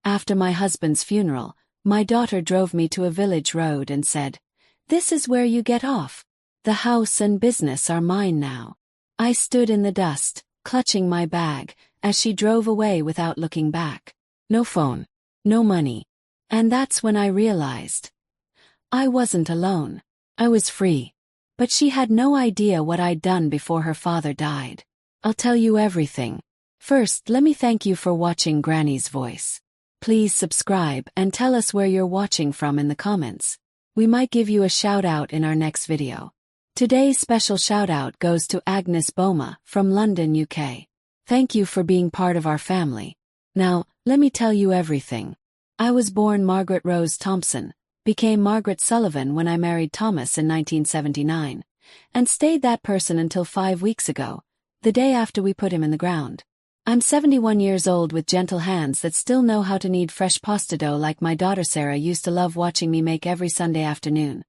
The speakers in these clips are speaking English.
After my husband's funeral, my daughter drove me to a village road and said, "This is where you get off. The house and business are mine now." I stood in the dust, clutching my bag, as she drove away without looking back. No phone. No money. And that's when I realized I wasn't alone. I was free. But she had no idea what I'd done before her father died. I'll tell you everything. First, let me thank you for watching Granny's Voice. Please subscribe and tell us where you're watching from in the comments. We might give you a shout out in our next video. Today's special shout out goes to Agnes Boma from London, UK. Thank you for being part of our family. Now, let me tell you everything. I was born Margaret Rose Thompson, became Margaret Sullivan when I married Thomas in 1979, and stayed that person until 5 weeks ago, the day after we put him in the ground. I'm 71 years old with gentle hands that still know how to knead fresh pasta dough like my daughter Sarah used to love watching me make every Sunday afternoon,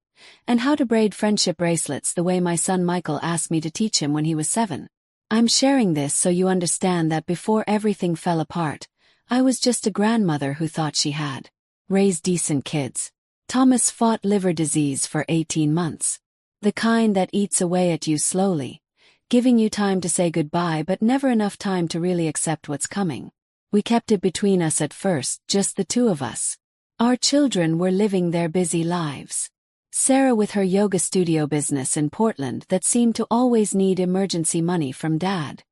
and how to braid friendship bracelets the way my son Michael asked me to teach him when he was 7. I'm sharing this so you understand that before everything fell apart, I was just a grandmother who thought she had raised decent kids. Thomas fought liver disease for 18 months. The kind that eats away at you slowly, giving you time to say goodbye but never enough time to really accept what's coming. We kept it between us at first, just the two of us. Our children were living their busy lives. Sarah with her yoga studio business in Portland that seemed to always need emergency money from Dad.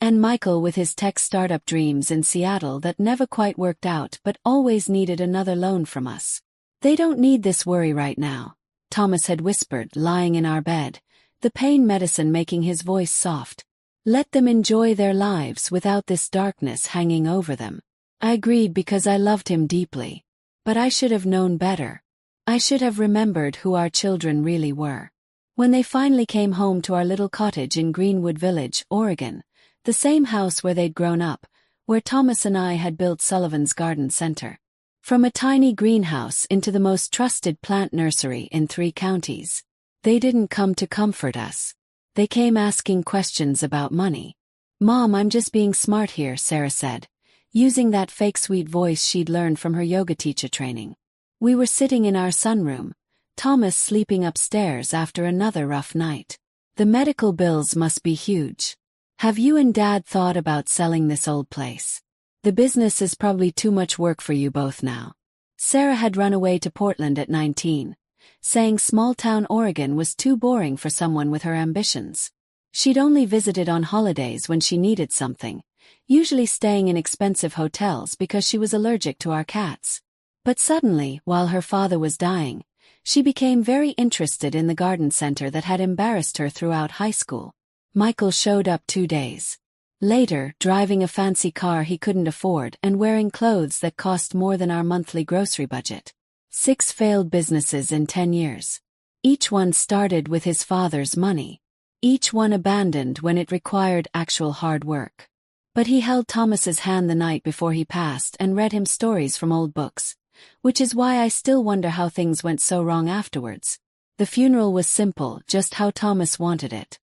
And Michael with his tech startup dreams in Seattle that never quite worked out but always needed another loan from us. "They don't need this worry right now," Thomas had whispered, lying in our bed, the pain medicine making his voice soft. "Let them enjoy their lives without this darkness hanging over them." I agreed because I loved him deeply. But I should have known better. I should have remembered who our children really were. When they finally came home to our little cottage in Greenwood Village, Oregon, the same house where they'd grown up, where Thomas and I had built Sullivan's Garden Center. From a tiny greenhouse into the most trusted plant nursery in 3 counties. They didn't come to comfort us. They came asking questions about money. "Mom, I'm just being smart here," Sarah said, using that fake sweet voice she'd learned from her yoga teacher training. We were sitting in our sunroom, Thomas sleeping upstairs after another rough night. "The medical bills must be huge. Have you and Dad thought about selling this old place? The business is probably too much work for you both now." Sarah had run away to Portland at 19, saying small-town Oregon was too boring for someone with her ambitions. She'd only visited on holidays when she needed something, usually staying in expensive hotels because she was allergic to our cats. But suddenly, while her father was dying, she became very interested in the garden center that had embarrassed her throughout high school. Michael showed up 2 days later, driving a fancy car he couldn't afford and wearing clothes that cost more than our monthly grocery budget. 6 failed businesses in 10 years. Each one started with his father's money. Each one abandoned when it required actual hard work. But he held Thomas's hand the night before he passed and read him stories from old books, which is why I still wonder how things went so wrong afterwards. The funeral was simple, just how Thomas wanted it.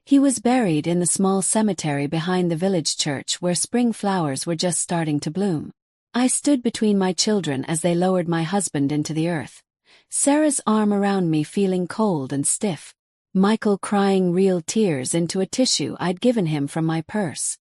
He was buried in the small cemetery behind the village church where spring flowers were just starting to bloom. I stood between my children as they lowered my husband into the earth, Sarah's arm around me feeling cold and stiff, Michael crying real tears into a tissue I'd given him from my purse.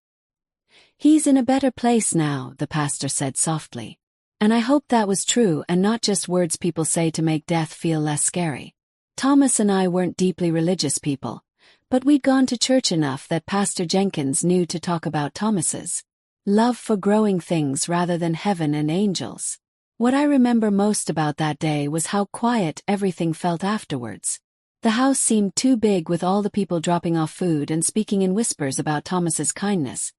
"He's in a better place now," the pastor said softly. And I hoped that was true and not just words people say to make death feel less scary. Thomas and I weren't deeply religious people, but we'd gone to church enough that Pastor Jenkins knew to talk about Thomas's love for growing things rather than heaven and angels. What I remember most about that day was how quiet everything felt afterwards. The house seemed too big with all the people dropping off food and speaking in whispers about Thomas's kindness,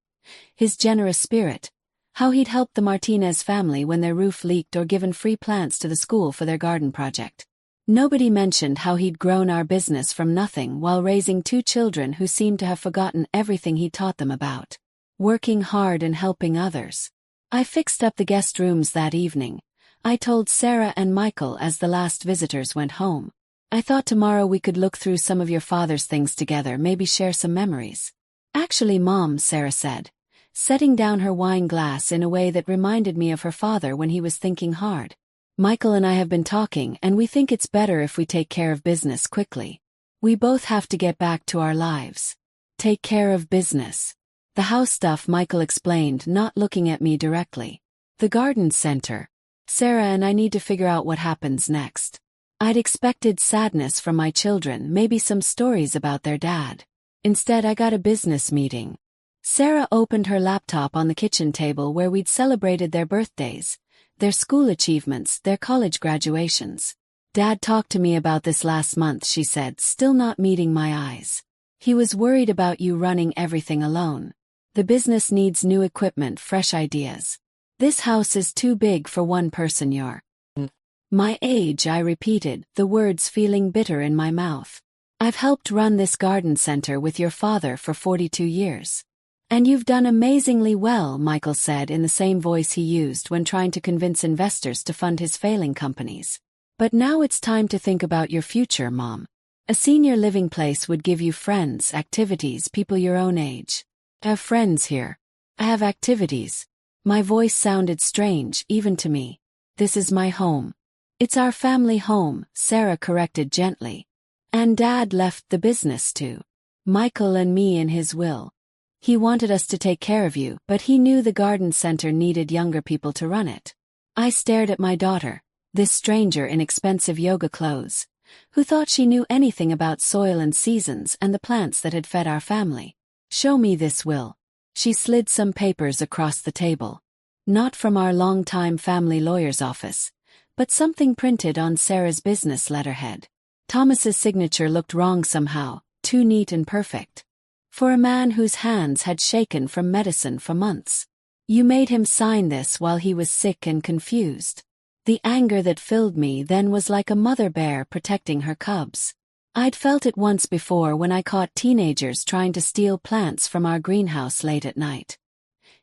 his generous spirit, how he'd helped the Martinez family when their roof leaked or given free plants to the school for their garden project. Nobody mentioned how he'd grown our business from nothing while raising 2 children who seemed to have forgotten everything he taught them about working hard and helping others. I fixed up the guest rooms that evening. I told Sarah and Michael as the last visitors went home. "I thought tomorrow we could look through some of your father's things together, maybe share some memories." "Actually, Mom," Sarah said, setting down her wine glass in a way that reminded me of her father when he was thinking hard. Michael and I have been talking, and we think it's better if we take care of business quickly. We both have to get back to our lives. Take care of business. The house stuff, Michael explained, not looking at me directly. The garden center. Sarah and I need to figure out what happens next. I'd expected sadness from my children, maybe some stories about their dad. Instead, I got a business meeting. Sarah opened her laptop on the kitchen table where we'd celebrated their birthdays, their school achievements, their college graduations. Dad talked to me about this last month, she said, still not meeting my eyes. He was worried about you running everything alone. The business needs new equipment, fresh ideas. This house is too big for one person. You're my age, I repeated, the words feeling bitter in my mouth. I've helped run this garden center with your father for 42 years. And you've done amazingly well, Michael said in the same voice he used when trying to convince investors to fund his failing companies. But now it's time to think about your future, Mom. A senior living place would give you friends, activities, people your own age. I have friends here. I have activities. My voice sounded strange, even to me. This is my home. It's our family home, Sarah corrected gently. And Dad left the business to Michael and me in his will. He wanted us to take care of you, but he knew the garden center needed younger people to run it. I stared at my daughter, this stranger in expensive yoga clothes, who thought she knew anything about soil and seasons and the plants that had fed our family. Show me this will. She slid some papers across the table. Not from our long-time family lawyer's office, but something printed on Sarah's business letterhead. Thomas's signature looked wrong somehow, too neat and perfect. For a man whose hands had shaken from medicine for months. You made him sign this while he was sick and confused. The anger that filled me then was like a mother bear protecting her cubs. I'd felt it once before when I caught teenagers trying to steal plants from our greenhouse late at night.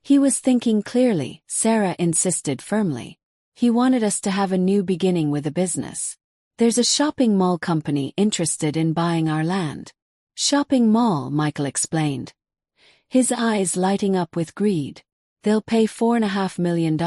He was thinking clearly, Sarah insisted firmly. He wanted us to have a new beginning with a business. There's a shopping mall company interested in buying our land. Shopping mall, Michael explained, his eyes lighting up with greed. They'll pay $4.5 million.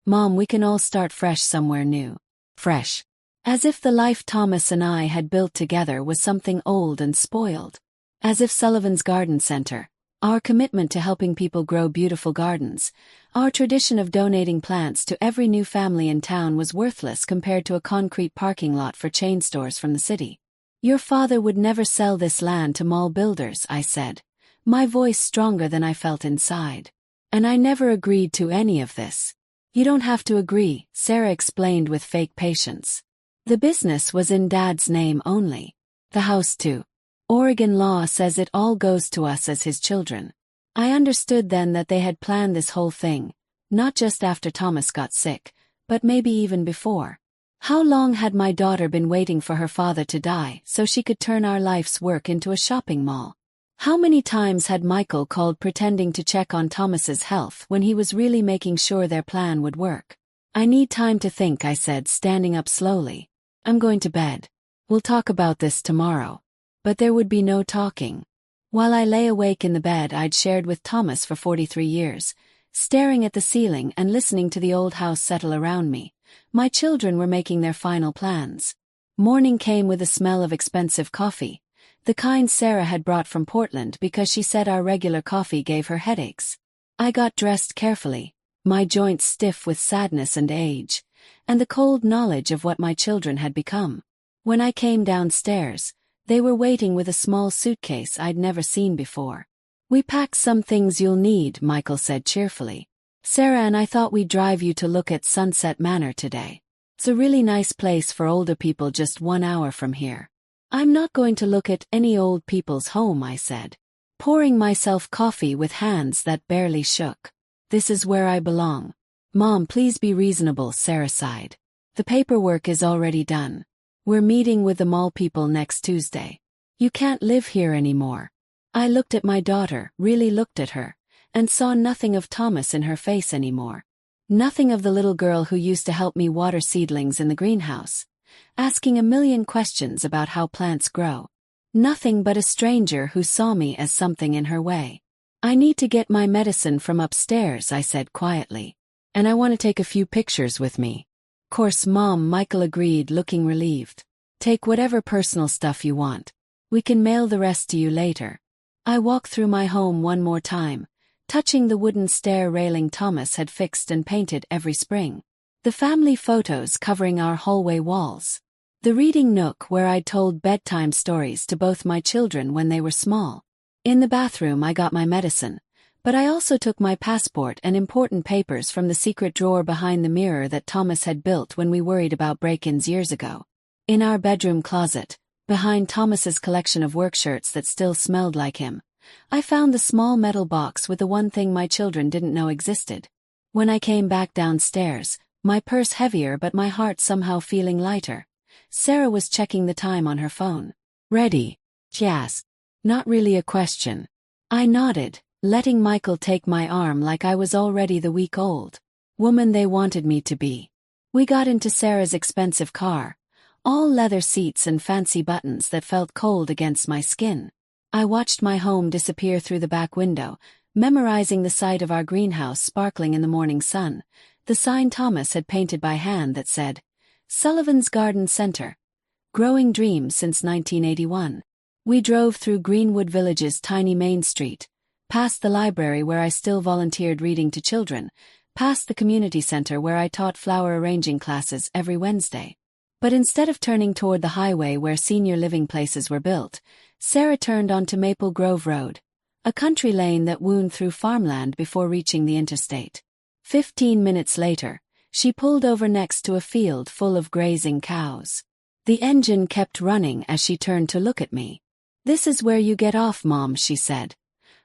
Mom, we can all start fresh somewhere new. Fresh. As if the life Thomas and I had built together was something old and spoiled. As if Sullivan's Garden Center, our commitment to helping people grow beautiful gardens, our tradition of donating plants to every new family in town was worthless compared to a concrete parking lot for chain stores from the city. Your father would never sell this land to mall builders, I said, my voice stronger than I felt inside. And I never agreed to any of this. You don't have to agree, Sarah explained with fake patience. The business was in Dad's name only. The house too. Oregon law says it all goes to us as his children. I understood then that they had planned this whole thing, not just after Thomas got sick, but maybe even before. How long had my daughter been waiting for her father to die so she could turn our life's work into a shopping mall? How many times had Michael called pretending to check on Thomas's health when he was really making sure their plan would work? I need time to think, I said, standing up slowly. I'm going to bed. We'll talk about this tomorrow. But there would be no talking. While I lay awake in the bed I'd shared with Thomas for 43 years, staring at the ceiling and listening to the old house settle around me, my children were making their final plans. Morning came with a smell of expensive coffee, the kind Sarah had brought from Portland because she said our regular coffee gave her headaches. I got dressed carefully, my joints stiff with sadness and age, and the cold knowledge of what my children had become. When I came downstairs, they were waiting with a small suitcase I'd never seen before. We packed some things you'll need, Michael said cheerfully. Sarah and I thought we'd drive you to look at Sunset Manor today. It's a really nice place for older people just 1 hour from here. I'm not going to look at any old people's home, I said, pouring myself coffee with hands that barely shook. This is where I belong. Mom, please be reasonable, Sarah sighed. The paperwork is already done. We're meeting with the mall people next Tuesday. You can't live here anymore. I looked at my daughter, really looked at her, and saw nothing of Thomas in her face anymore. Nothing of the little girl who used to help me water seedlings in the greenhouse, asking a million questions about how plants grow. Nothing but a stranger who saw me as something in her way. I need to get my medicine from upstairs, I said quietly. And I want to take a few pictures with me. Course, Mom, Michael agreed, looking relieved. Take whatever personal stuff you want. We can mail the rest to you later. I walked through my home one more time, touching the wooden stair railing Thomas had fixed and painted every spring. The family photos covering our hallway walls. The reading nook where I'd told bedtime stories to both my children when they were small. In the bathroom I got my medicine, but I also took my passport and important papers from the secret drawer behind the mirror that Thomas had built when we worried about break-ins years ago. In our bedroom closet, behind Thomas's collection of work shirts that still smelled like him, I found the small metal box with the one thing my children didn't know existed. When I came back downstairs, my purse heavier but my heart somehow feeling lighter, Sarah was checking the time on her phone. Ready? She asked. Not really a question. I nodded, letting Michael take my arm like I was already the week-old woman they wanted me to be. We got into Sarah's expensive car, all leather seats and fancy buttons that felt cold against my skin. I watched my home disappear through the back window, memorizing the sight of our greenhouse sparkling in the morning sun, the sign Thomas had painted by hand that said, Sullivan's Garden Center. Growing dreams since 1981. We drove through Greenwood Village's tiny main street, past the library where I still volunteered reading to children, past the community center where I taught flower arranging classes every Wednesday. But instead of turning toward the highway where senior living places were built, Sarah turned onto Maple Grove Road, a country lane that wound through farmland before reaching the interstate. 15 minutes later, she pulled over next to a field full of grazing cows. The engine kept running as she turned to look at me. This is where you get off, Mom, she said,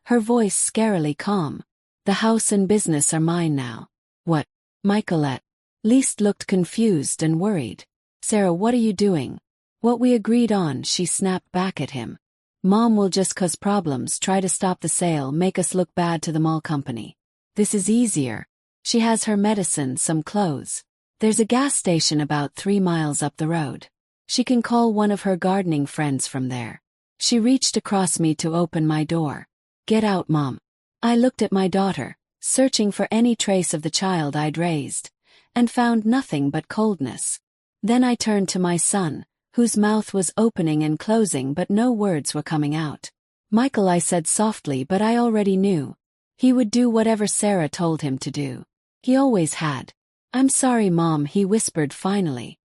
her voice scarily calm. The house and business are mine now. What? Michael at least looked confused and worried. Sarah, what are you doing? What we agreed on, she snapped back at him. Mom will just cause problems, try to stop the sale, make us look bad to the mall company. This is easier. She has her medicine, some clothes. There's a gas station about 3 miles up the road. She can call one of her gardening friends from there. She reached across me to open my door. Get out, Mom. I looked at my daughter, searching for any trace of the child I'd raised, and found nothing but coldness. Then I turned to my son, whose mouth was opening and closing but no words were coming out. Michael, I said softly, but I already knew. He would do whatever Sarah told him to do. He always had. I'm sorry, Mom, he whispered finally.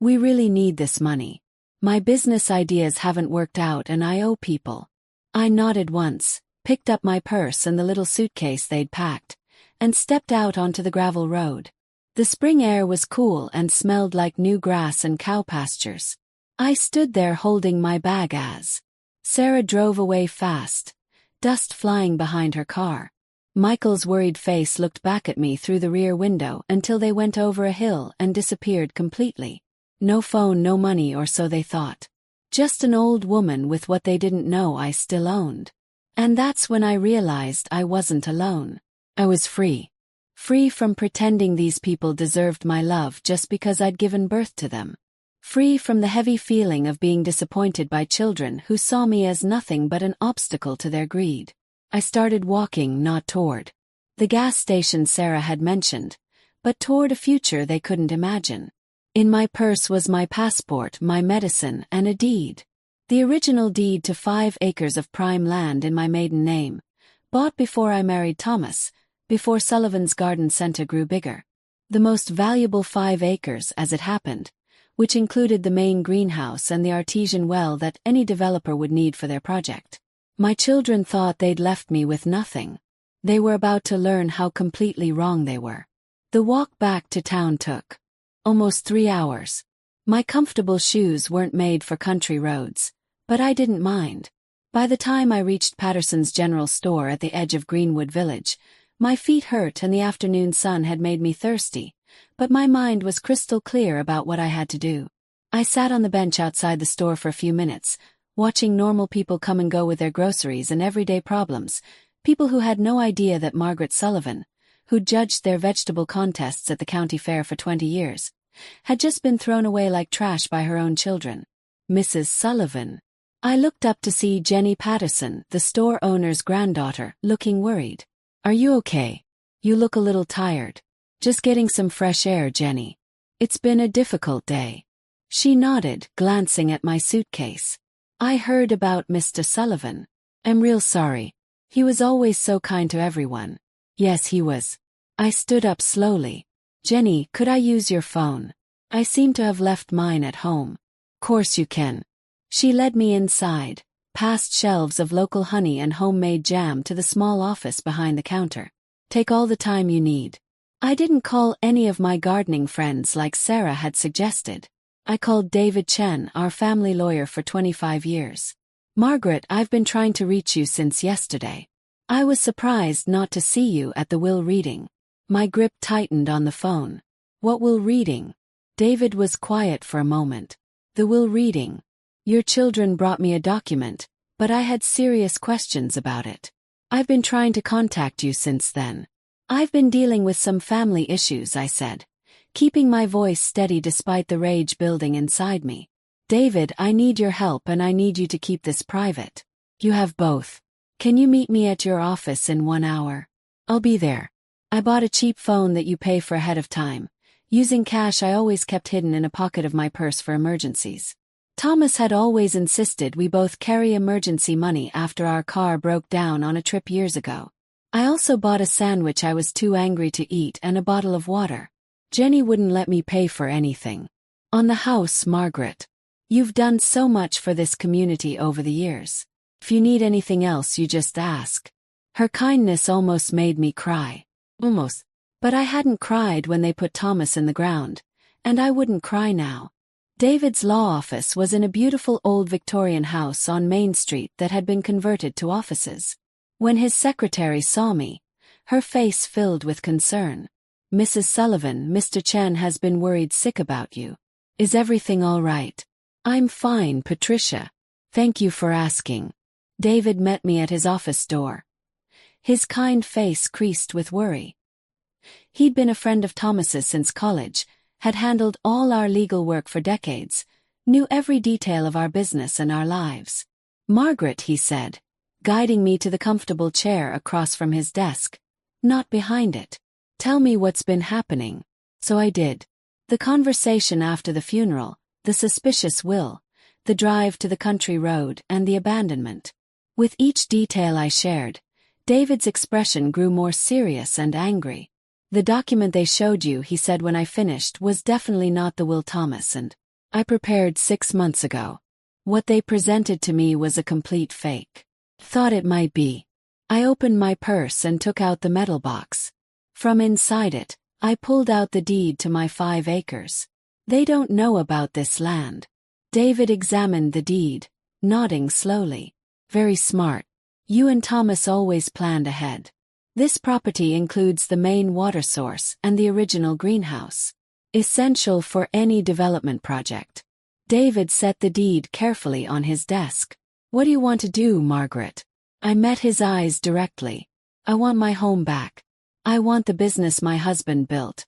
We really need this money. My business ideas haven't worked out and I owe people. I nodded once, picked up my purse and the little suitcase they'd packed, and stepped out onto the gravel road. The spring air was cool and smelled like new grass and cow pastures. I stood there holding my bag as Sarah drove away fast, dust flying behind her car. Michael's worried face looked back at me through the rear window until they went over a hill and disappeared completely. No phone, no money, or so they thought. Just an old woman with what they didn't know I still owned. And that's when I realized I wasn't alone. I was free. Free from pretending these people deserved my love just because I'd given birth to them. Free from the heavy feeling of being disappointed by children who saw me as nothing but an obstacle to their greed. I started walking not toward the gas station Sarah had mentioned, but toward a future they couldn't imagine. In my purse was my passport, my medicine, and a deed. The original deed to 5 acres of prime land in my maiden name, bought before I married Thomas, before Sullivan's Garden Center grew bigger. The most valuable 5 acres, as it happened, which included the main greenhouse and the artesian well that any developer would need for their project. My children thought they'd left me with nothing. They were about to learn how completely wrong they were. The walk back to town took almost 3 hours. My comfortable shoes weren't made for country roads, but I didn't mind. By the time I reached Patterson's general store at the edge of Greenwood Village, my feet hurt and the afternoon sun had made me thirsty, but my mind was crystal clear about what I had to do. I sat on the bench outside the store for a few minutes, watching normal people come and go with their groceries and everyday problems, people who had no idea that Margaret Sullivan, who judged their vegetable contests at the county fair for 20 years, had just been thrown away like trash by her own children. Mrs. Sullivan. I looked up to see Jenny Patterson, the store owner's granddaughter, looking worried. Are you okay? You look a little tired. Just getting some fresh air, Jenny. It's been a difficult day. She nodded, glancing at my suitcase. I heard about Mr. Sullivan. I'm real sorry. He was always so kind to everyone. Yes, he was. I stood up slowly. Jenny, could I use your phone? I seem to have left mine at home. Course you can. She led me inside, past shelves of local honey and homemade jam to the small office behind the counter. Take all the time you need. I didn't call any of my gardening friends like Sarah had suggested. I called David Chen, our family lawyer for 25 years. Margaret, I've been trying to reach you since yesterday. I was surprised not to see you at the will reading. My grip tightened on the phone. What will reading? David was quiet for a moment. The will reading. Your children brought me a document, but I had serious questions about it. I've been trying to contact you since then. I've been dealing with some family issues, I said, keeping my voice steady despite the rage building inside me. David, I need your help and I need you to keep this private. You have both. Can you meet me at your office in 1 hour? I'll be there. I bought a cheap phone that you pay for ahead of time, using cash I always kept hidden in a pocket of my purse for emergencies. Thomas had always insisted we both carry emergency money after our car broke down on a trip years ago. I also bought a sandwich I was too angry to eat and a bottle of water. Jenny wouldn't let me pay for anything. On the house, Margaret. You've done so much for this community over the years. If you need anything else, you just ask. Her kindness almost made me cry. Almost. But I hadn't cried when they put Thomas in the ground, and I wouldn't cry now. David's law office was in a beautiful old Victorian house on Main Street that had been converted to offices. When his secretary saw me, her face filled with concern. Mrs. Sullivan, Mr. Chen has been worried sick about you. Is everything all right? I'm fine, Patricia. Thank you for asking. David met me at his office door. His kind face creased with worry. He'd been a friend of Thomas's since college, had handled all our legal work for decades, knew every detail of our business and our lives. Margaret, he said, guiding me to the comfortable chair across from his desk, not behind it. Tell me what's been happening. So I did. The conversation after the funeral, the suspicious will, the drive to the country road, and the abandonment. With each detail I shared, David's expression grew more serious and angry. The document they showed you, he said when I finished, was definitely not the will Thomas and I prepared 6 months ago. What they presented to me was a complete fake. Thought it might be. I opened my purse and took out the metal box. From inside it, I pulled out the deed to my 5 acres. They don't know about this land. David examined the deed, nodding slowly. Very smart. You and Thomas always planned ahead. This property includes the main water source and the original greenhouse. Essential for any development project. David set the deed carefully on his desk. What do you want to do, Margaret? I met his eyes directly. I want my home back. I want the business my husband built.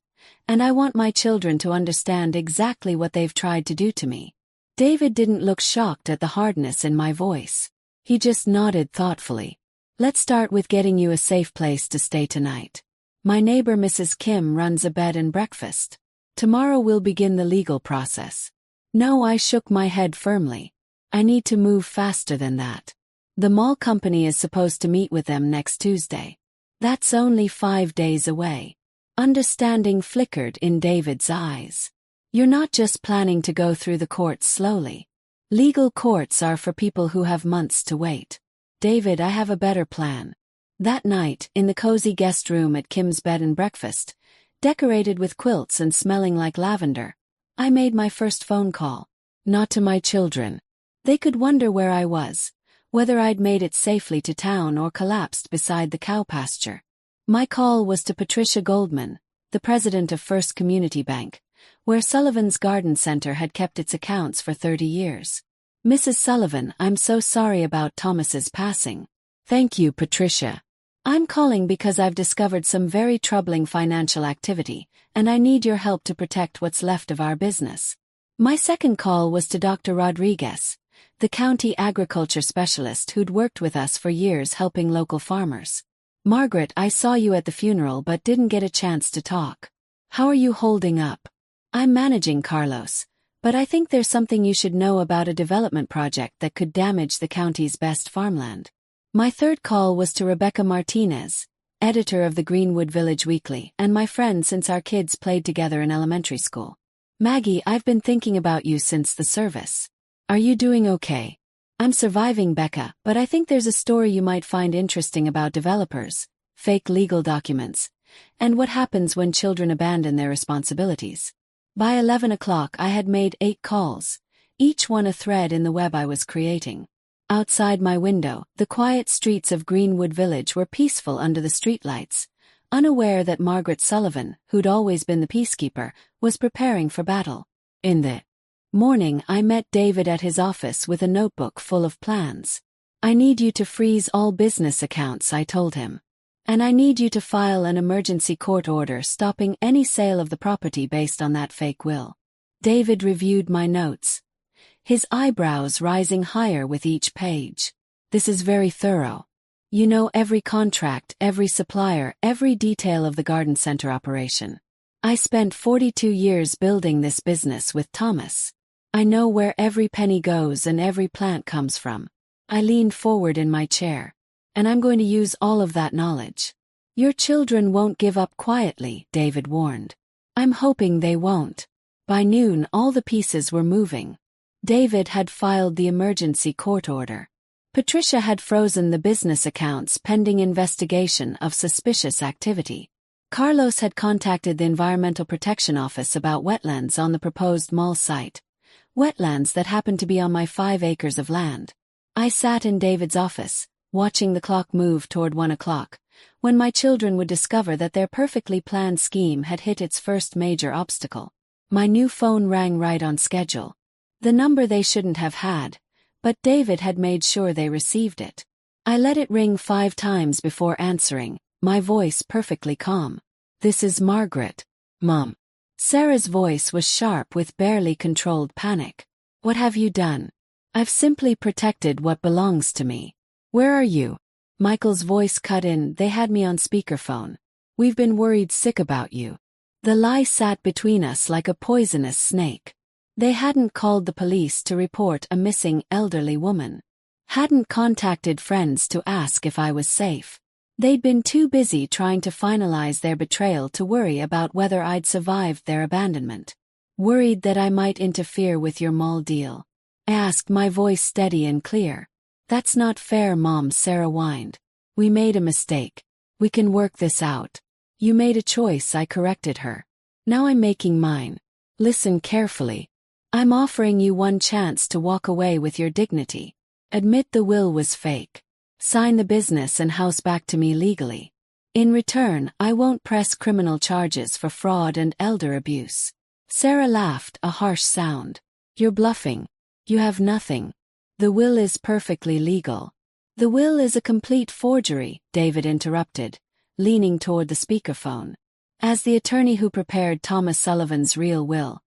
And I want my children to understand exactly what they've tried to do to me. David didn't look shocked at the hardness in my voice. He just nodded thoughtfully. Let's start with getting you a safe place to stay tonight. My neighbor Mrs. Kim runs a bed and breakfast. Tomorrow we'll begin the legal process. No, I shook my head firmly. I need to move faster than that. The mall company is supposed to meet with them next Tuesday. That's only 5 days away. Understanding flickered in David's eyes. You're not just planning to go through the courts slowly. Legal courts are for people who have months to wait. David, I have a better plan. That night, in the cozy guest room at Kim's bed and breakfast, decorated with quilts and smelling like lavender, I made my first phone call. Not to my children. They could wonder where I was, whether I'd made it safely to town or collapsed beside the cow pasture. My call was to Patricia Goldman, the president of First Community Bank, where Sullivan's Garden Center had kept its accounts for 30 years. Mrs. Sullivan, I'm so sorry about Thomas's passing. Thank you, Patricia. I'm calling because I've discovered some very troubling financial activity, and I need your help to protect what's left of our business. My second call was to Dr. Rodriguez, the county agriculture specialist who'd worked with us for years helping local farmers. "Margaret, I saw you at the funeral but didn't get a chance to talk. How are you holding up?" "I'm managing, Carlos, but I think there's something you should know about a development project that could damage the county's best farmland." My third call was to Rebecca Martinez, editor of the Greenwood Village Weekly, and my friend since our kids played together in elementary school. "Maggie, I've been thinking about you since the service. Are you doing okay?" "I'm surviving, Becca, but I think there's a story you might find interesting about developers, fake legal documents, and what happens when children abandon their responsibilities." By 11 o'clock I had made 8 calls, each one a thread in the web I was creating. Outside my window, the quiet streets of Greenwood Village were peaceful under the streetlights, unaware that Margaret Sullivan, who'd always been the peacekeeper, was preparing for battle. In the morning, I met David at his office with a notebook full of plans. "I need you to freeze all business accounts," I told him. "And I need you to file an emergency court order stopping any sale of the property based on that fake will." David reviewed my notes, his eyebrows rising higher with each page. "This is very thorough. You know every contract, every supplier, every detail of the garden center operation. I spent 42 years building this business with Thomas. I know where every penny goes and every plant comes from." I leaned forward in my chair. "And I'm going to use all of that knowledge." "Your children won't give up quietly," David warned. "I'm hoping they won't." By noon, all the pieces were moving. David had filed the emergency court order. Patricia had frozen the business accounts pending investigation of suspicious activity. Carlos had contacted the Environmental Protection Office about wetlands on the proposed mall site, wetlands that happened to be on my 5 acres of land. I sat in David's office, watching the clock move toward 1 o'clock, when my children would discover that their perfectly planned scheme had hit its first major obstacle. My new phone rang right on schedule. The number they shouldn't have had, but David had made sure they received it. I let it ring 5 times before answering, my voice perfectly calm. "This is Margaret, Mom." Sarah's voice was sharp with barely controlled panic. "What have you done?" "I've simply protected what belongs to me." "Where are you?" Michael's voice cut in. They had me on speakerphone. "We've been worried sick about you." The lie sat between us like a poisonous snake. They hadn't called the police to report a missing elderly woman. Hadn't contacted friends to ask if I was safe. They'd been too busy trying to finalize their betrayal to worry about whether I'd survived their abandonment. "Worried that I might interfere with your mall deal?" I asked, my voice steady and clear. "That's not fair, Mom," Sarah whined. "We made a mistake. We can work this out." "You made a choice," I corrected her. "Now I'm making mine. Listen carefully. I'm offering you one chance to walk away with your dignity. Admit the will was fake. Sign the business and house back to me legally. In return, I won't press criminal charges for fraud and elder abuse." Sarah laughed, a harsh sound. "You're bluffing. You have nothing. The will is perfectly legal." "The will is a complete forgery," David interrupted, leaning toward the speakerphone. "As the attorney who prepared Thomas Sullivan's real will,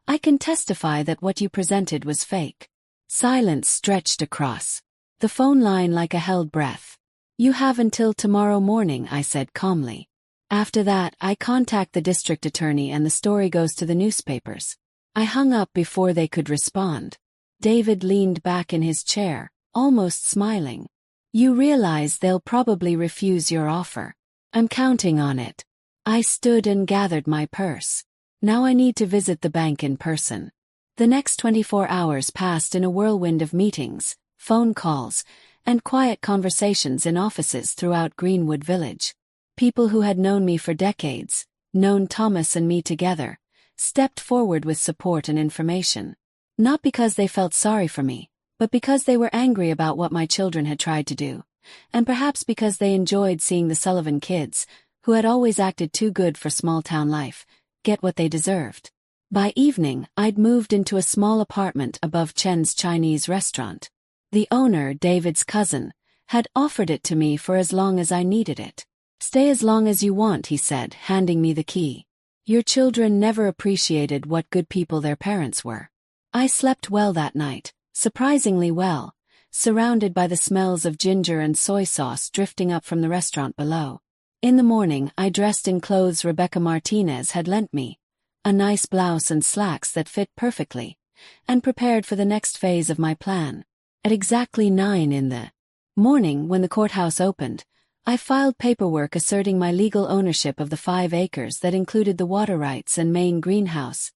I can testify that what you presented was fake." Silence stretched across the phone line like a held breath. "You have until tomorrow morning," I said calmly. "After that, I contact the district attorney and the story goes to the newspapers." I hung up before they could respond. David leaned back in his chair, almost smiling. "You realize they'll probably refuse your offer." "I'm counting on it." I stood and gathered my purse. Now I need to visit the bank in person. The next 24 hours passed in a whirlwind of meetings, phone calls, and quiet conversations in offices throughout Greenwood Village. People who had known me for decades, known Thomas and me together, stepped forward with support and information. Not because they felt sorry for me, but because they were angry about what my children had tried to do, and perhaps because they enjoyed seeing the Sullivan kids, who had always acted too good for small-town life, get what they deserved. By evening, I'd moved into a small apartment above Chen's Chinese restaurant. The owner, David's cousin, had offered it to me for as long as I needed it. "Stay as long as you want," he said, handing me the key. "Your children never appreciated what good people their parents were." I slept well that night, Surprisingly well, surrounded by the smells of ginger and soy sauce drifting up from the restaurant below. In the morning, I dressed in clothes Rebecca Martinez had lent me, a nice blouse and slacks that fit perfectly, and prepared for the next phase of my plan. At exactly 9 in the morning when the courthouse opened, I filed paperwork asserting my legal ownership of the 5 acres that included the water rights and main greenhouse,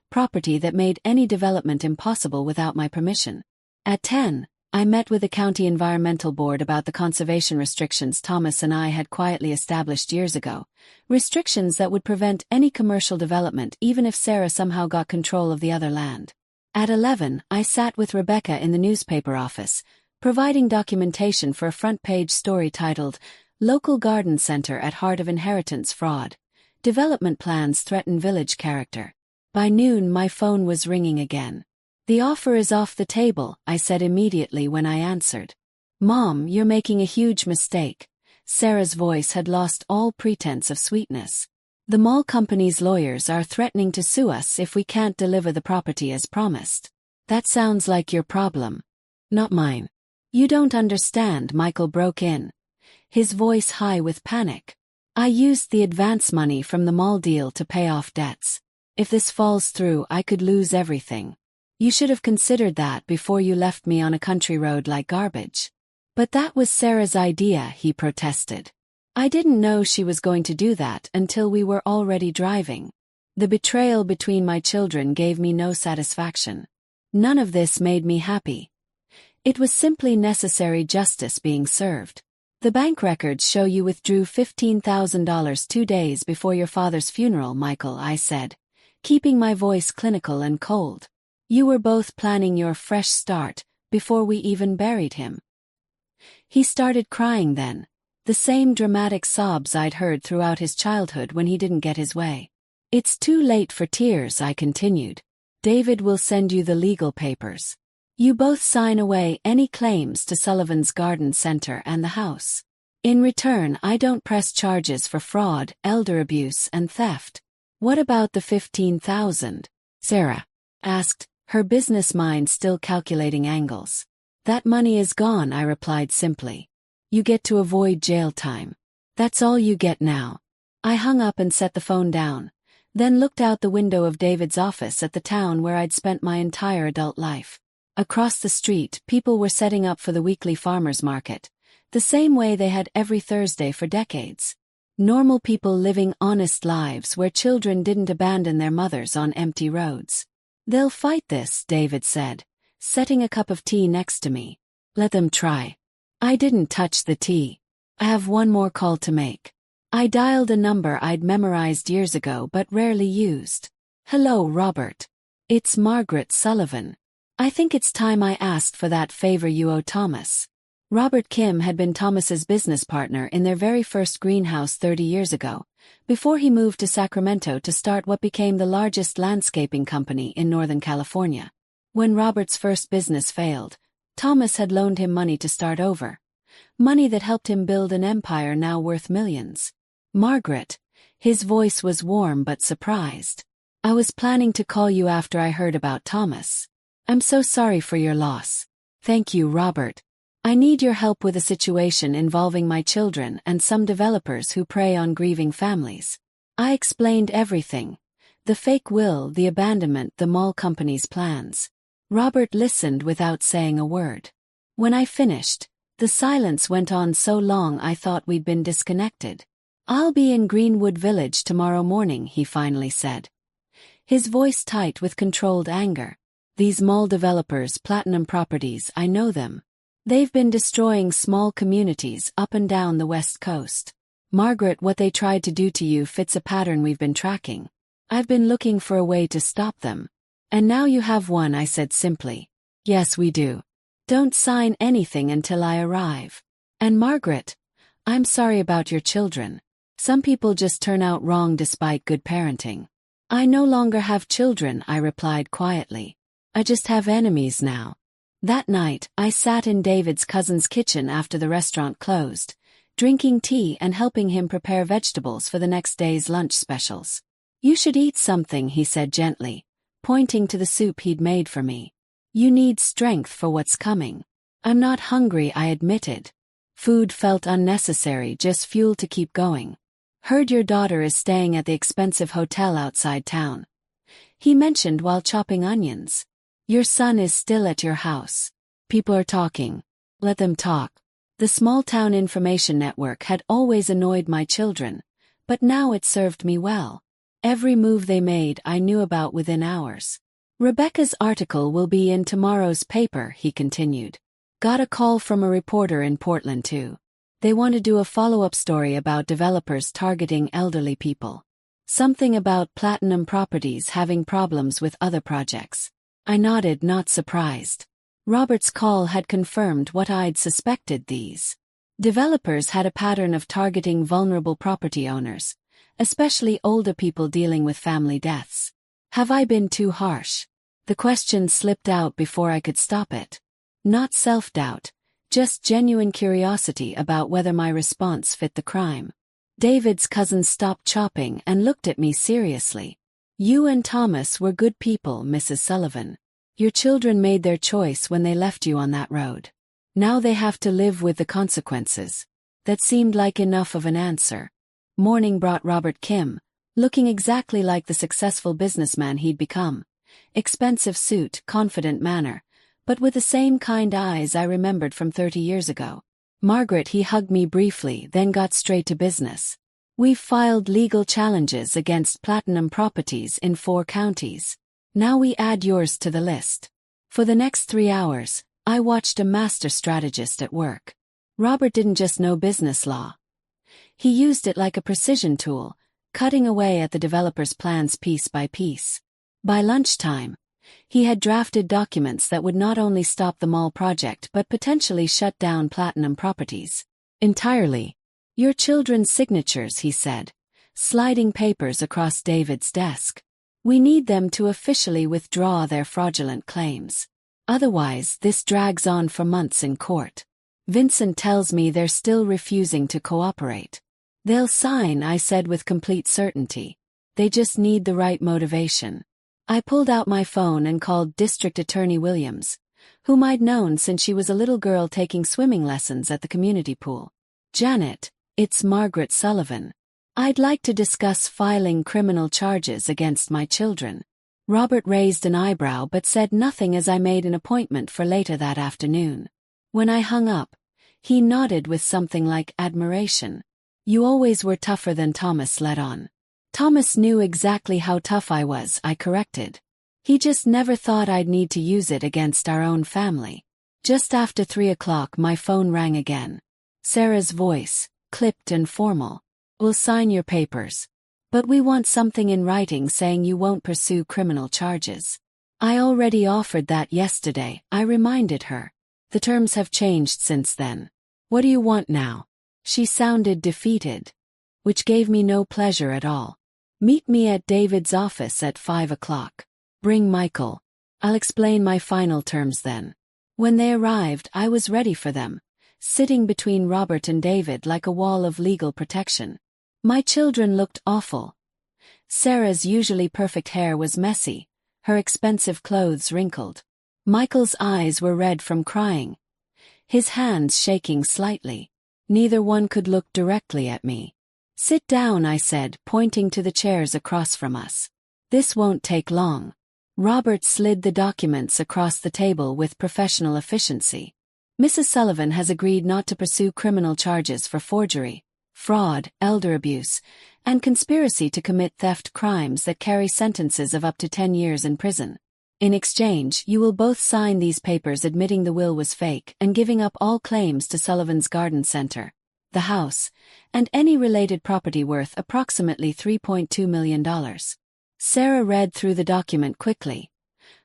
property that made any development impossible without my permission. At 10, I met with the county environmental board about the conservation restrictions Thomas and I had quietly established years ago, restrictions that would prevent any commercial development even if Sarah somehow got control of the other land. At 11, I sat with Rebecca in the newspaper office, providing documentation for a front-page story titled, Local Garden Center at Heart of Inheritance Fraud. Development Plans Threaten Village Character. By noon my phone was ringing again. "The offer is off the table," I said immediately when I answered. "Mom, you're making a huge mistake." Sarah's voice had lost all pretense of sweetness. "The mall company's lawyers are threatening to sue us if we can't deliver the property as promised." "That sounds like your problem. Not mine." "You don't understand," Michael broke in, his voice high with panic. "I used the advance money from the mall deal to pay off debts. If this falls through, I could lose everything. You should have considered that before you left me on a country road like garbage." "But that was Sarah's idea," he protested. "I didn't know she was going to do that until we were already driving. The betrayal between my children gave me no satisfaction. None of this made me happy. It was simply necessary justice being served. The bank records show you withdrew $15,000 2 days before your father's funeral, Michael," I said, keeping my voice clinical and cold. "You were both planning your fresh start before we even buried him." He started crying then, the same dramatic sobs I'd heard throughout his childhood when he didn't get his way. "It's too late for tears," I continued. "David will send you the legal papers. You both sign away any claims to Sullivan's Garden Center and the house. In return, I don't press charges for fraud, elder abuse, and theft." "What about the $15,000? Sarah asked, her business mind still calculating angles. "That money is gone," I replied simply. "You get to avoid jail time. That's all you get now." I hung up and set the phone down, then looked out the window of David's office at the town where I'd spent my entire adult life. Across the street, people were setting up for the weekly farmers market, the same way they had every Thursday for decades. Normal people living honest lives where children didn't abandon their mothers on empty roads. "They'll fight this," David said, setting a cup of tea next to me. "Let them try." I didn't touch the tea. "I have one more call to make." I dialed a number I'd memorized years ago but rarely used. "Hello, Robert. It's Margaret Sullivan. I think it's time I asked for that favor you owe Thomas." Robert Kim had been Thomas's business partner in their very first greenhouse 30 years ago, before he moved to Sacramento to start what became the largest landscaping company in Northern California. When Robert's first business failed, Thomas had loaned him money to start over. Money that helped him build an empire now worth millions. "Margaret," his voice was warm but surprised. "I was planning to call you after I heard about Thomas. I'm so sorry for your loss." "Thank you, Robert. I need your help with a situation involving my children and some developers who prey on grieving families." I explained everything. The fake will, the abandonment, the mall company's plans. Robert listened without saying a word. When I finished, the silence went on so long I thought we'd been disconnected. "I'll be in Greenwood Village tomorrow morning," he finally said, his voice tight with controlled anger. "These mall developers, Platinum Properties, I know them. They've been destroying small communities up and down the West Coast. Margaret, what they tried to do to you fits a pattern we've been tracking. I've been looking for a way to stop them. And now you have one," I said simply. "Yes, we do. Don't sign anything until I arrive. And Margaret, I'm sorry about your children. Some people just turn out wrong despite good parenting." "I no longer have children," I replied quietly. "I just have enemies now." That night, I sat in David's cousin's kitchen after the restaurant closed, drinking tea and helping him prepare vegetables for the next day's lunch specials. "You should eat something," he said gently, pointing to the soup he'd made for me. You need strength for what's coming. I'm not hungry, I admitted. Food felt unnecessary, just fuel to keep going. Heard your daughter is staying at the expensive hotel outside town. He mentioned while chopping onions. Your son is still at your house. People are talking. Let them talk. The small-town information network had always annoyed my children, but now it served me well. Every move they made I knew about within hours. Rebecca's article will be in tomorrow's paper, he continued. Got a call from a reporter in Portland too. They want to do a follow-up story about developers targeting elderly people. Something about Platinum Properties having problems with other projects. I nodded, not surprised. Robert's call had confirmed what I'd suspected. These developers had a pattern of targeting vulnerable property owners, especially older people dealing with family deaths. Have I been too harsh? The question slipped out before I could stop it. Not self-doubt, just genuine curiosity about whether my response fit the crime. David's cousin stopped chopping and looked at me seriously. You and Thomas were good people, Mrs. Sullivan. Your children made their choice when they left you on that road. Now they have to live with the consequences. That seemed like enough of an answer. Morning brought Robert Kim, looking exactly like the successful businessman he'd become. Expensive suit, confident manner, but with the same kind eyes I remembered from 30 years ago. Margaret, he hugged me briefly, then got straight to business. We've filed legal challenges against Platinum Properties in 4 counties. Now we add yours to the list. For the next 3 hours, I watched a master strategist at work. Robert didn't just know business law. He used it like a precision tool, cutting away at the developer's plans piece by piece. By lunchtime, he had drafted documents that would not only stop the mall project but potentially shut down Platinum Properties entirely. Your children's signatures, he said, sliding papers across David's desk. We need them to officially withdraw their fraudulent claims. Otherwise, this drags on for months in court. Vincent tells me they're still refusing to cooperate. They'll sign, I said with complete certainty. They just need the right motivation. I pulled out my phone and called District Attorney Williams, whom I'd known since she was a little girl taking swimming lessons at the community pool. Janet, it's Margaret Sullivan. I'd like to discuss filing criminal charges against my children. Robert raised an eyebrow but said nothing as I made an appointment for later that afternoon. When I hung up, he nodded with something like admiration. You always were tougher than Thomas let on. Thomas knew exactly how tough I was, I corrected. He just never thought I'd need to use it against our own family. Just after 3 o'clock my phone rang again. Sarah's voice, clipped and formal. We'll sign your papers. But we want something in writing saying you won't pursue criminal charges. I already offered that yesterday, I reminded her. The terms have changed since then. What do you want now? She sounded defeated. Which gave me no pleasure at all. Meet me at David's office at 5 o'clock. Bring Michael. I'll explain my final terms then. When they arrived, I was ready for them, sitting between Robert and David like a wall of legal protection. My children looked awful. Sarah's usually perfect hair was messy, her expensive clothes wrinkled. Michael's eyes were red from crying, his hands shaking slightly. Neither one could look directly at me. Sit down, I said, pointing to the chairs across from us. This won't take long. Robert slid the documents across the table with professional efficiency. Mrs. Sullivan has agreed not to pursue criminal charges for forgery, fraud, elder abuse, and conspiracy to commit theft crimes that carry sentences of up to 10 years in prison. In exchange, you will both sign these papers admitting the will was fake and giving up all claims to Sullivan's Garden Center, the house, and any related property worth approximately $3.2 million. Sarah read through the document quickly,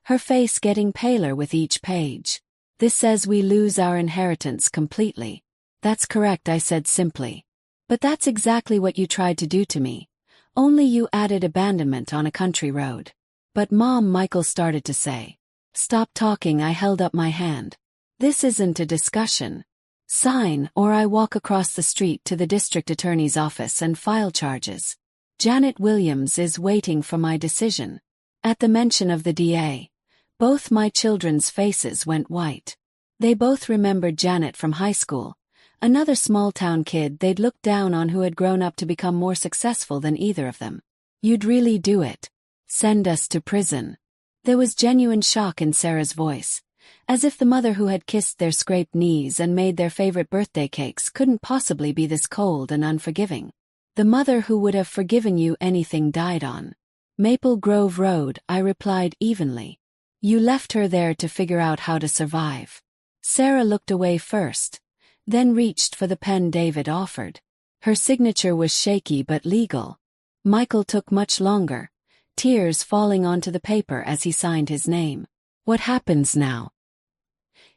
her face getting paler with each page. This says we lose our inheritance completely. That's correct, I said simply. But that's exactly what you tried to do to me. Only you added abandonment on a country road. But Mom, Michael started to say. Stop talking, I held up my hand. This isn't a discussion. Sign, or I walk across the street to the district attorney's office and file charges. Janet Williams is waiting for my decision. At the mention of the DA, Both my children's faces went white. They both remembered Janet from high school, another small-town kid they'd looked down on who had grown up to become more successful than either of them. "You'd really do it? Send us to prison?" There was genuine shock in Sarah's voice, as if the mother who had kissed their scraped knees and made their favorite birthday cakes couldn't possibly be this cold and unforgiving. "The mother who would have forgiven you anything died on Maple Grove Road," I replied evenly. "You left her there to figure out how to survive." Sarah looked away first, then reached for the pen David offered. Her signature was shaky but legal. Michael took much longer, tears falling onto the paper as he signed his name. "What happens now?"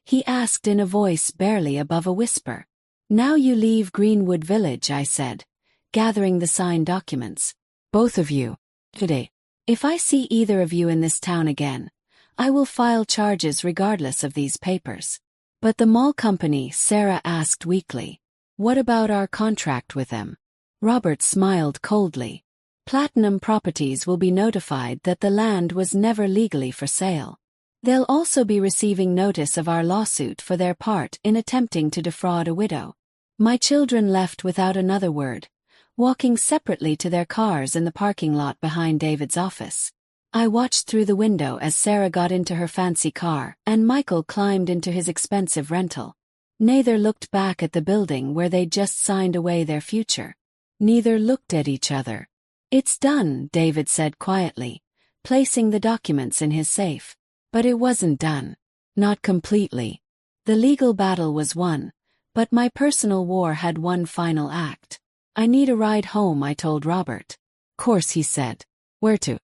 he asked in a voice barely above a whisper. "Now you leave Greenwood Village," I said, gathering the signed documents. "Both of you. Today. If I see either of you in this town again, I will file charges regardless of these papers." "But the mall company," Sarah asked weakly. "What about our contract with them?" Robert smiled coldly. "Platinum Properties will be notified that the land was never legally for sale. They'll also be receiving notice of our lawsuit for their part in attempting to defraud a widow." My children left without another word, walking separately to their cars in the parking lot behind David's office. I watched through the window as Sarah got into her fancy car and Michael climbed into his expensive rental. Neither looked back at the building where they'd just signed away their future. Neither looked at each other. "It's done," David said quietly, placing the documents in his safe. But it wasn't done. Not completely. The legal battle was won, but my personal war had one final act. "I need a ride home," I told Robert. "Course," he said. "Where to?"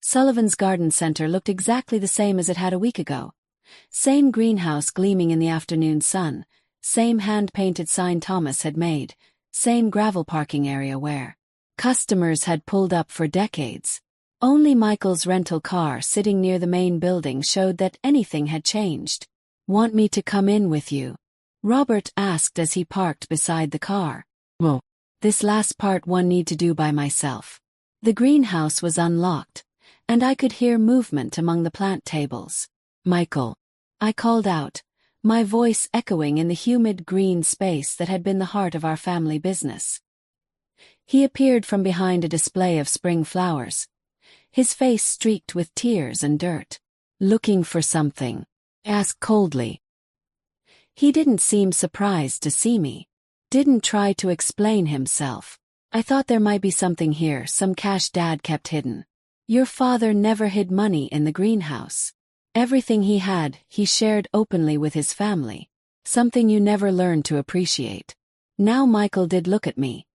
Sullivan's Garden Center looked exactly the same as it had a week ago. Same greenhouse gleaming in the afternoon sun, same hand-painted sign Thomas had made, same gravel parking area where customers had pulled up for decades. Only Michael's rental car sitting near the main building showed that anything had changed. "Want me to come in with you?" Robert asked as he parked beside the car. "Well, this last part one need to do by myself." The greenhouse was unlocked, and I could hear movement among the plant tables. "Michael," I called out, my voice echoing in the humid green space that had been the heart of our family business. He appeared from behind a display of spring flowers, his face streaked with tears and dirt. "Looking for something?" asked coldly. He didn't seem surprised to see me. Didn't try to explain himself. "I thought there might be something here, some cash Dad kept hidden." "Your father never hid money in the greenhouse. Everything he had, he shared openly with his family. Something you never learned to appreciate." Now Michael did look at me,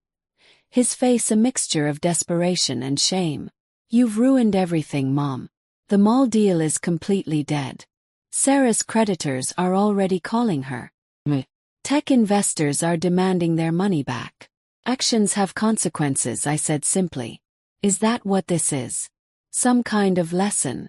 his face a mixture of desperation and shame. "You've ruined everything, Mom. The mall deal is completely dead. Sarah's creditors are already calling her. Tech investors are demanding their money back. Actions have consequences," I said simply. "Is that what this is? Some kind of lesson?"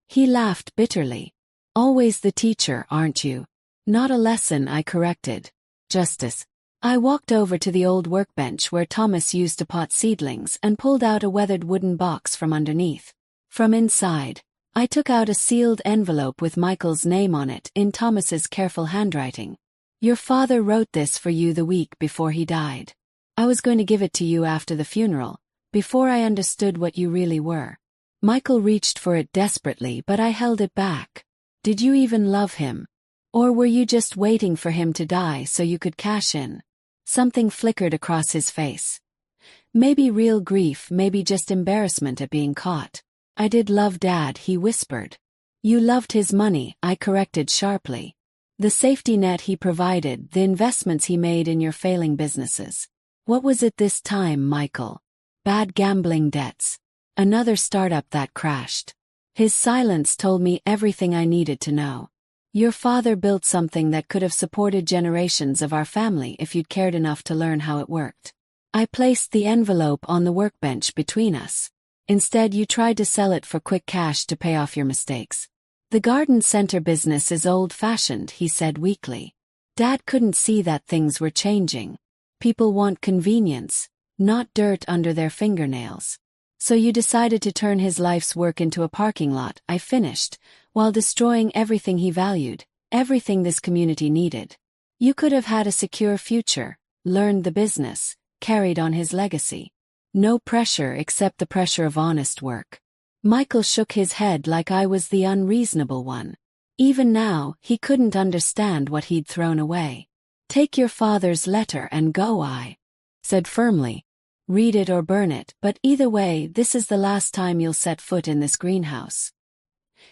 He laughed bitterly. "Always the teacher, aren't you?" "Not a lesson," I corrected. "Justice." I walked over to the old workbench where Thomas used to pot seedlings and pulled out a weathered wooden box from underneath. From inside, I took out a sealed envelope with Michael's name on it in Thomas's careful handwriting. "Your father wrote this for you the week before he died. I was going to give it to you after the funeral, before I understood what you really were." Michael reached for it desperately, but I held it back. "Did you even love him? Or were you just waiting for him to die so you could cash in?" Something flickered across his face. Maybe real grief, maybe just embarrassment at being caught. "I did love Dad," he whispered. "You loved his money," I corrected sharply. "The safety net he provided, the investments he made in your failing businesses. What was it this time, Michael? Bad gambling debts. Another startup that crashed." His silence told me everything I needed to know. "Your father built something that could have supported generations of our family if you'd cared enough to learn how it worked." I placed the envelope on the workbench between us. "Instead, you tried to sell it for quick cash to pay off your mistakes. The garden center business is old-fashioned," he said weakly. "Dad couldn't see that things were changing. People want convenience, not dirt under their fingernails. So you decided to turn his life's work into a parking lot," I finished, while destroying everything he valued, everything this community needed. You could have had a secure future, learned the business, carried on his legacy. No pressure except the pressure of honest work. Michael shook his head like I was the unreasonable one. Even now, he couldn't understand what he'd thrown away. "Take your father's letter and go," I said firmly. "Read it or burn it, but either way, this is the last time you'll set foot in this greenhouse."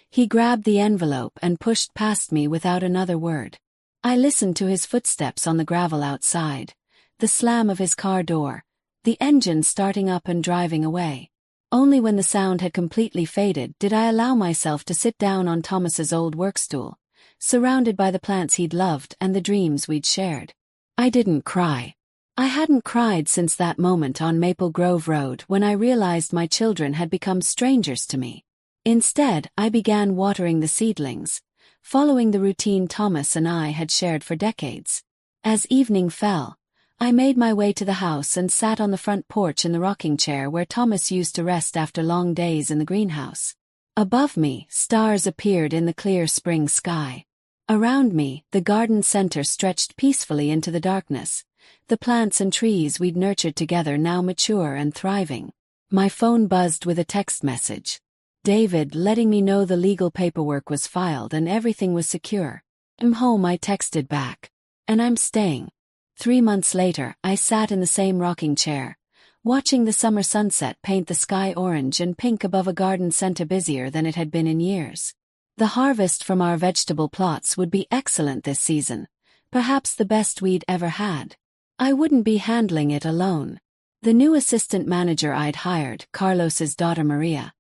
He grabbed the envelope and pushed past me without another word. I listened to his footsteps on the gravel outside, the slam of his car door, the engine starting up and driving away. Only when the sound had completely faded did I allow myself to sit down on Thomas's old workstool, surrounded by the plants he'd loved and the dreams we'd shared. I didn't cry. I hadn't cried since that moment on Maple Grove Road when I realized my children had become strangers to me. Instead, I began watering the seedlings, following the routine Thomas and I had shared for decades. As evening fell, I made my way to the house and sat on the front porch in the rocking chair where Thomas used to rest after long days in the greenhouse. Above me, stars appeared in the clear spring sky. Around me, the garden center stretched peacefully into the darkness, the plants and trees we'd nurtured together now mature and thriving. My phone buzzed with a text message. David letting me know the legal paperwork was filed and everything was secure. "I'm home," I texted back. "And I'm staying." 3 months later, I sat in the same rocking chair, watching the summer sunset paint the sky orange and pink above a garden center busier than it had been in years. The harvest from our vegetable plots would be excellent this season, perhaps the best we'd ever had. I wouldn't be handling it alone. The new assistant manager I'd hired, Carlos's daughter Maria,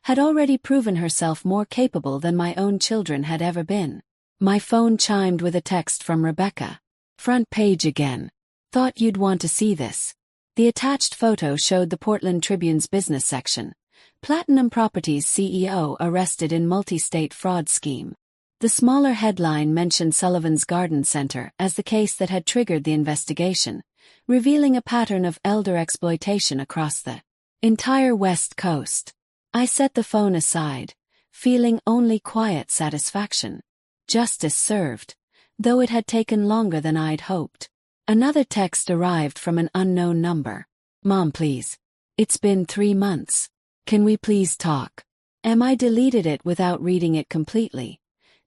had already proven herself more capable than my own children had ever been. My phone chimed with a text from Rebecca. "Front page again. Thought you'd want to see this." The attached photo showed the Portland Tribune's business section. Platinum Properties CEO arrested in multi-state fraud scheme. The smaller headline mentioned Sullivan's Garden Center as the case that had triggered the investigation, revealing a pattern of elder exploitation across the entire West Coast. I set the phone aside, feeling only quiet satisfaction. Justice served, though it had taken longer than I'd hoped. Another text arrived from an unknown number. "Mom, please. It's been 3 months. Can we please talk?" I deleted it without reading it completely,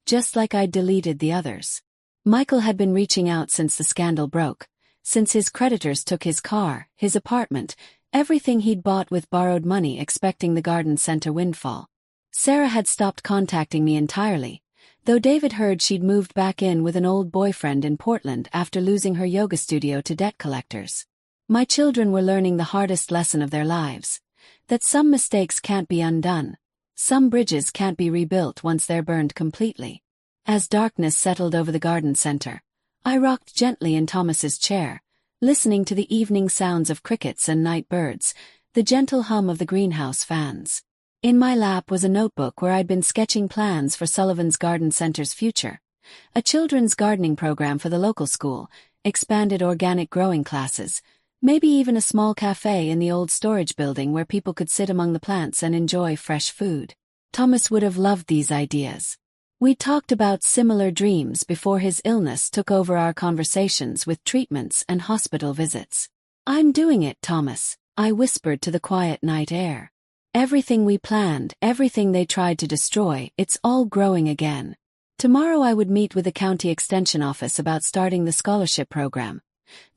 just like I'd deleted the others. Michael had been reaching out since the scandal broke, since his creditors took his car, his apartment, everything he'd bought with borrowed money expecting the garden center windfall. Sarah had stopped contacting me entirely, though David heard she'd moved back in with an old boyfriend in Portland after losing her yoga studio to debt collectors. My children were learning the hardest lesson of their lives, that some mistakes can't be undone, some bridges can't be rebuilt once they're burned completely. As darkness settled over the garden center, I rocked gently in Thomas's chair, listening to the evening sounds of crickets and night birds, the gentle hum of the greenhouse fans. In my lap was a notebook where I'd been sketching plans for Sullivan's Garden Center's future. A children's gardening program for the local school, expanded organic growing classes, maybe even a small cafe in the old storage building where people could sit among the plants and enjoy fresh food. Thomas would have loved these ideas. We talked about similar dreams before his illness took over our conversations with treatments and hospital visits. "I'm doing it, Thomas," I whispered to the quiet night air. "Everything we planned, everything they tried to destroy, it's all growing again." Tomorrow I would meet with the county extension office about starting the scholarship program,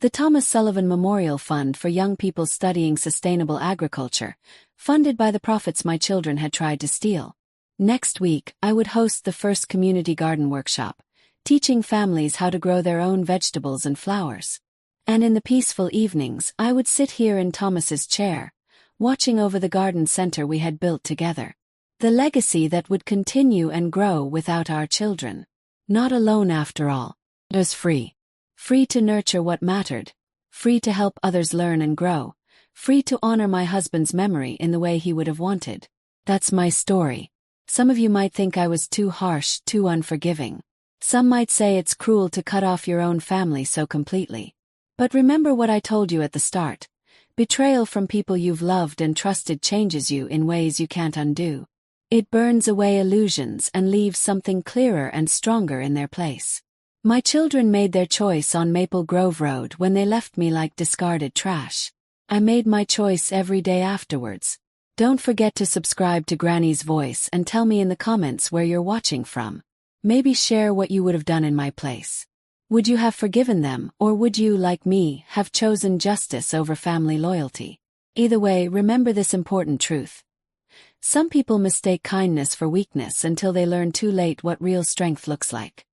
the Thomas Sullivan Memorial Fund for young people studying sustainable agriculture, funded by the profits my children had tried to steal. Next week, I would host the first community garden workshop, teaching families how to grow their own vegetables and flowers. And in the peaceful evenings, I would sit here in Thomas's chair, watching over the garden center we had built together. The legacy that would continue and grow without our children. Not alone after all. It was free. Free to nurture what mattered. Free to help others learn and grow. Free to honor my husband's memory in the way he would have wanted. That's my story. Some of you might think I was too harsh, too unforgiving. Some might say it's cruel to cut off your own family so completely. But remember what I told you at the start. Betrayal from people you've loved and trusted changes you in ways you can't undo. It burns away illusions and leaves something clearer and stronger in their place. My children made their choice on Maple Grove Road when they left me like discarded trash. I made my choice every day afterwards. Don't forget to subscribe to Granny's Voice and tell me in the comments where you're watching from. Maybe share what you would have done in my place. Would you have forgiven them, or would you, like me, have chosen justice over family loyalty? Either way, remember this important truth. Some people mistake kindness for weakness until they learn too late what real strength looks like.